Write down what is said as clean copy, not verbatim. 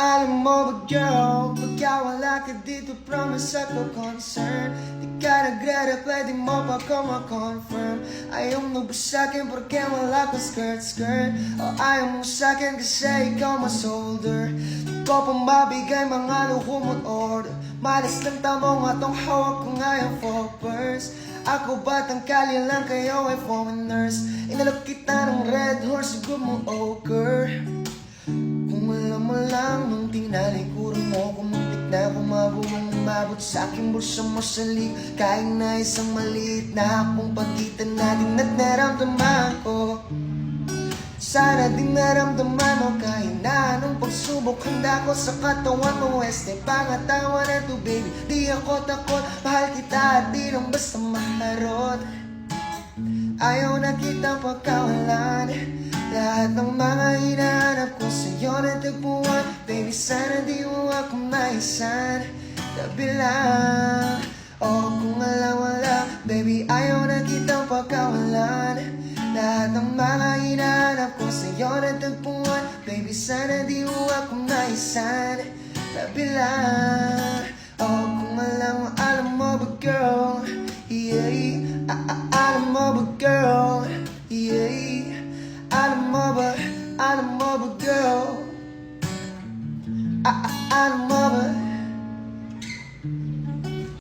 Alam mo ba girl, pagka wala ka dito promise ako concern. Di ka nagre-reply, di mo pa ako ma-confirm. Ayaw mo ba sa'kin porque wala ka skirt. O ayaw mo sa'kin kasi ikaw mas older. Di ko pa mabigay mga luho mo't order. Malis lang tamo nga tong hawak ko ngayon focus. Ako batang kalye lang kayo ay foreigners. Inalok kita ng red horse, good mo ochre. Kung alam mo lang nung tinalikuran mo, kumuntik na umabot sa aking bulsa mo sa lig. Kahit na isang maliit na akong pagitan natin at naramdaman ko. Sana din naramdaman mo kahit na anong pagsubok. Handa ko sa katawan mo, este pangatawan na to baby. Di ako takot, mahal kita at di lang basta maharot. Ayaw na kitang pagkawalan. Lahat ng mga hinahanap ko sa'yo natagpuan. Baby, sana di mo ako maisan. Tabi lang, o kung alam wala. Baby, ayaw na kitang pagkawalan. Lahat ng mga hinahanap ko sa'yo natagpuan. Baby, sana di mo ako maisan. Tabi lang, o kung alam mo ba girl, yeah, alam mo ba girl, yeah. Alam mo ba girl, alam mo ba